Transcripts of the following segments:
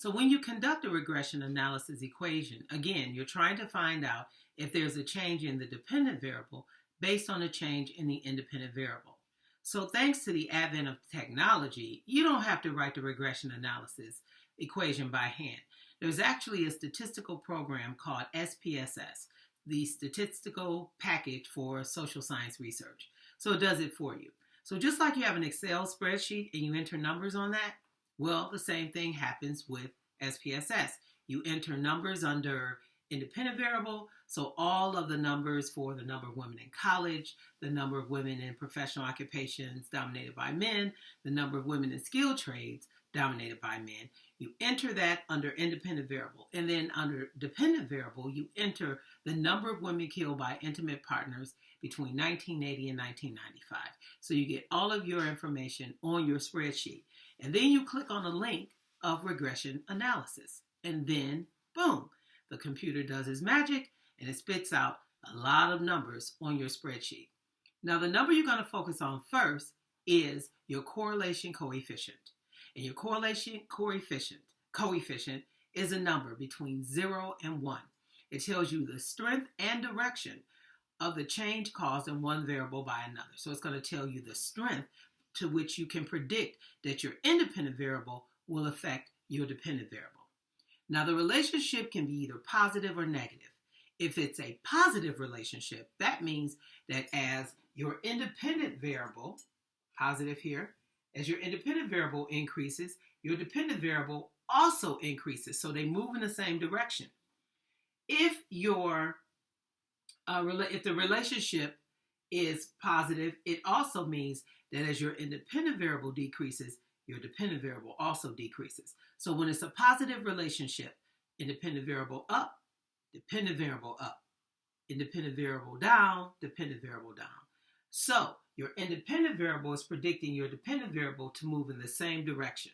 So when you conduct a regression analysis equation, again, you're trying to find out if there's a change in the dependent variable based on a change in the independent variable. So thanks to the advent of technology, you don't have to write the regression analysis equation by hand. There's actually a statistical program called SPSS, the Statistical Package for Social Science Research. So it does it for you. So just like you have an Excel spreadsheet and you enter numbers on that, well, the same thing happens with SPSS. You enter numbers under independent variable, so all of the numbers for the number of women in college, the number of women in professional occupations dominated by men, the number of women in skilled trades dominated by men. You enter that under independent variable. And then under dependent variable, you enter the number of women killed by intimate partners between 1980 and 1995. So you get all of your information on your spreadsheet. And then you click on a link of regression analysis. And then, boom, the computer does its magic and it spits out a lot of numbers on your spreadsheet. Now, the number you're going to focus on first is your correlation coefficient. And your correlation coefficient is a number between 0 and 1. It tells you the strength and direction of the change caused in one variable by another. So it's going to tell you the strength to which you can predict that your independent variable will affect your dependent variable. Now, the relationship can be either positive or negative. If it's a positive relationship, that means that as your independent variable, positive here, as your independent variable increases, your dependent variable also increases. So they move in the same direction. If the relationship is positive, it also means that as your independent variable decreases, your dependent variable also decreases. So when it's a positive relationship, independent variable up, dependent variable up, independent variable down, dependent variable down. So your independent variable is predicting your dependent variable to move in the same direction.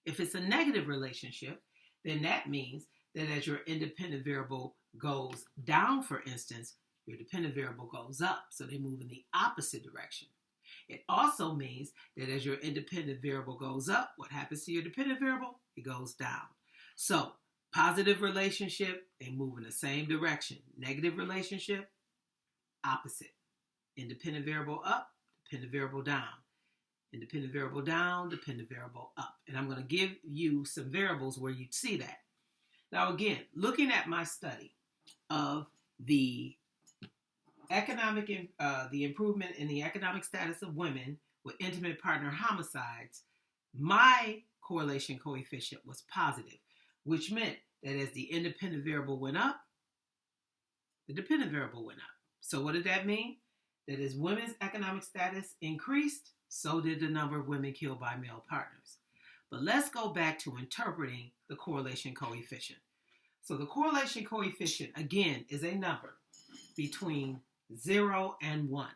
If it's a negative relationship, then that means that as your independent variable goes down, for instance, your dependent variable goes up. So they move in the opposite direction. It also means that as your independent variable goes up, what happens to your dependent variable? It goes down. So positive relationship, they move in the same direction. Negative relationship, opposite. Independent variable up, dependent variable down. Independent variable down, dependent variable up. And I'm going to give you some variables where you'd see that. Now again, looking at my study of the improvement in the economic status of women with intimate partner homicides, my correlation coefficient was positive, which meant that as the independent variable went up, the dependent variable went up. So what did that mean? That as women's economic status increased, so did the number of women killed by male partners. But let's go back to interpreting the correlation coefficient. So the correlation coefficient, again, is a number between 0 and 1.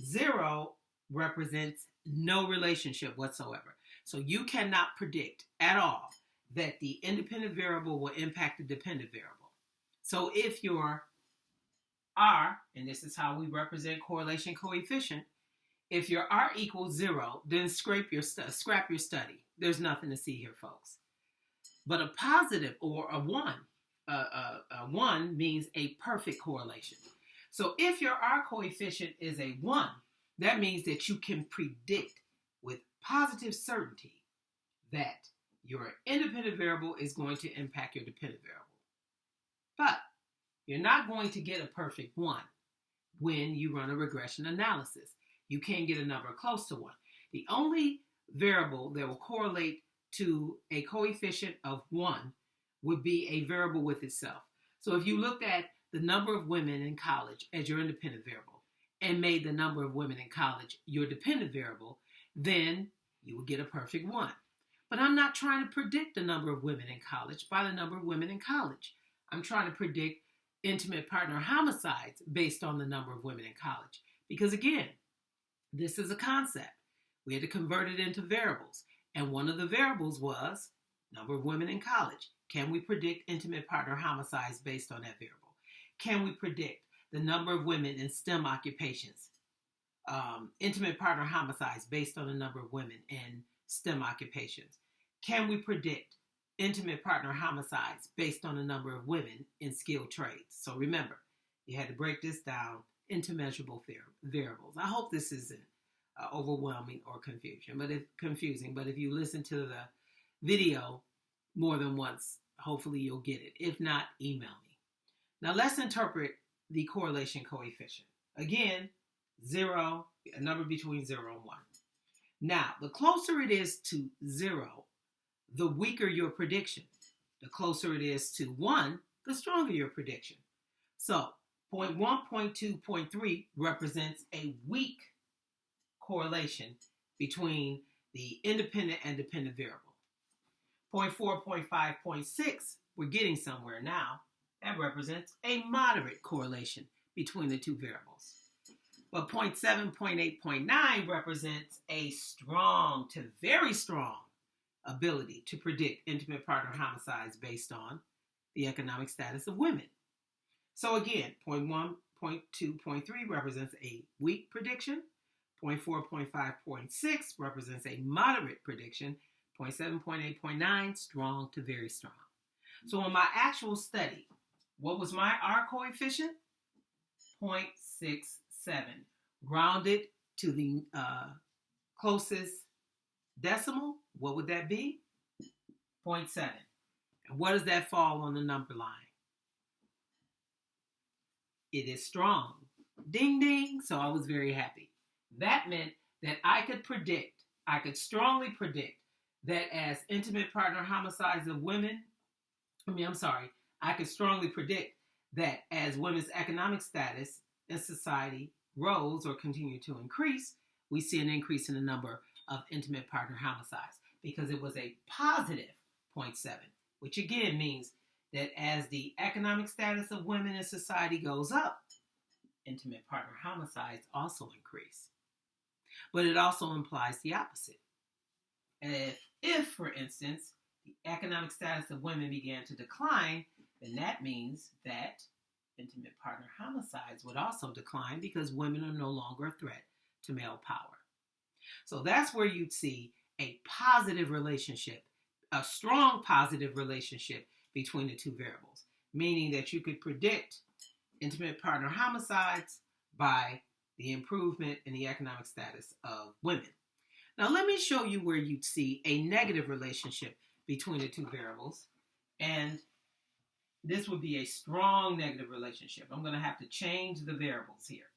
0 represents no relationship whatsoever. So you cannot predict at all that the independent variable will impact the dependent variable. So if your R, and this is how we represent correlation coefficient, if your R equals 0, then scrap your study. There's nothing to see here, folks. But a positive or a 1, a 1 means a perfect correlation. So if your R coefficient is a 1, that means that you can predict with positive certainty that your independent variable is going to impact your dependent variable. But you're not going to get a perfect 1 when you run a regression analysis. You can't get a number close to 1. The only variable that will correlate to a coefficient of 1 would be a variable with itself. So if you looked at the number of women in college as your independent variable and made the number of women in college your dependent variable, then you would get a perfect 1. But I'm not trying to predict the number of women in college by the number of women in college. I'm trying to predict intimate partner homicides based on the number of women in college. Because again, this is a concept. We had to convert it into variables. And one of the variables was number of women in college. Can we predict intimate partner homicides based on that variable? Can we predict the number of women in STEM occupations? Intimate partner homicides based on the number of women in STEM occupations. Can we predict intimate partner homicides based on the number of women in skilled trades. So remember, you had to break this down into measurable variables. I hope this isn't overwhelming or confusing, but if you listen to the video more than once, hopefully you'll get it. If not, email me. Now let's interpret the correlation coefficient. Again, 0, a number between 0 and 1. Now, the closer it is to 0, the weaker your prediction. The closer it is to 1, the stronger your prediction. So, 0.1, 0.2, 0.3 represents a weak correlation between the independent and dependent variable. 0.4, 0.5, 0.6, we're getting somewhere now. That represents a moderate correlation between the two variables. But 0.7, 0.8, 0.9 represents a strong to very strong ability to predict intimate partner homicides based on the economic status of women. So again, 0.1, 0.2, 0.3 represents a weak prediction. 0.4, 0.5, 0.6 represents a moderate prediction. 0.7, 0.8, 0.9, strong to very strong. So in my actual study, what was my R coefficient? 0.67. Rounded to the closest decimal, what would that be? 0.7. And what does that fall on the number line? It is strong. Ding, ding. So I was very happy. That meant that I could strongly predict that as intimate partner homicides of women, I could strongly predict that as women's economic status in society rose or continued to increase, we see an increase in the number of intimate partner homicides because it was a positive 0.7, which again means that as the economic status of women in society goes up, intimate partner homicides also increase. But it also implies the opposite. If, for instance, the economic status of women began to decline, then that means that intimate partner homicides would also decline because women are no longer a threat to male power. So that's where you'd see a positive relationship, a strong positive relationship between the two variables, meaning that you could predict intimate partner homicides by the improvement in the economic status of women. Now let me show you where you'd see a negative relationship between the two variables, and this would be a strong negative relationship. I'm going to have to change the variables here.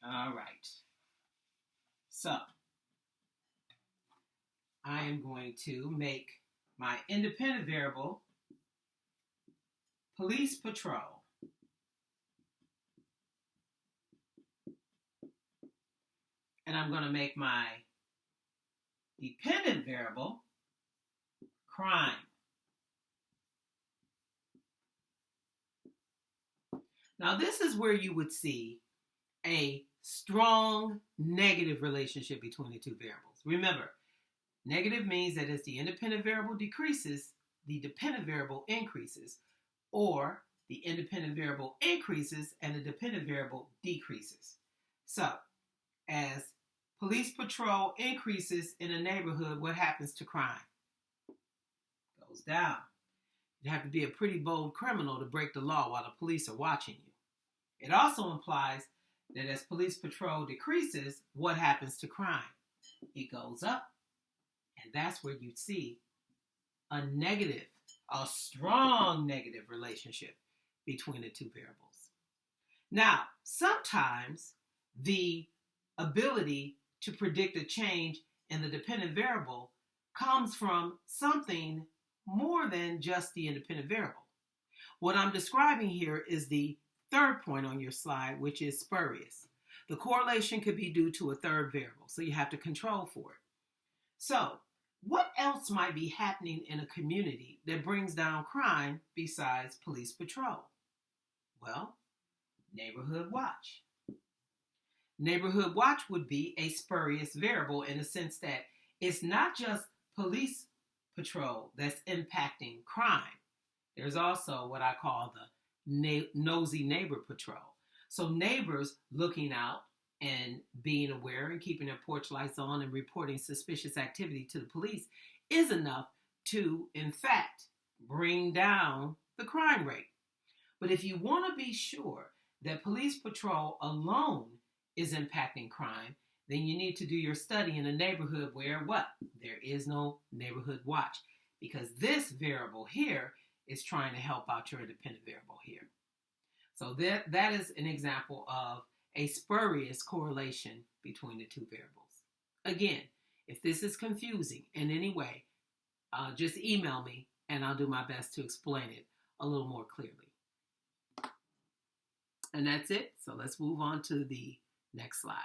All right. So I am going to make my independent variable police patrol. And I'm going to make my dependent variable crime. Now, this is where you would see a strong negative relationship between the two variables. Remember, negative means that as the independent variable decreases, the dependent variable increases, or the independent variable increases and the dependent variable decreases. So, as police patrol increases in a neighborhood, what happens to crime? Goes down. You have to be a pretty bold criminal to break the law while the police are watching you. It also implies that as police patrol decreases, what happens to crime? It goes up. And that's where you see a strong negative relationship between the two variables. Now, sometimes the ability to predict a change in the dependent variable comes from something more than just the independent variable. What I'm describing here is the third point on your slide, which is spurious. The correlation could be due to a third variable, so you have to control for it. So, what else might be happening in a community that brings down crime besides police patrol? Well, neighborhood watch. Neighborhood watch would be a spurious variable in the sense that it's not just police patrol that's impacting crime. There's also what I call the nosy neighbor patrol. So neighbors looking out and being aware and keeping their porch lights on and reporting suspicious activity to the police is enough to, in fact, bring down the crime rate. But if you want to be sure that police patrol alone is impacting crime, then you need to do your study in a neighborhood where what? There is no neighborhood watch. Because this variable here is trying to help out your independent variable here. So that is an example of a spurious correlation between the two variables. Again, if this is confusing in any way, just email me and I'll do my best to explain it a little more clearly. And that's it. So let's move on to the next slide.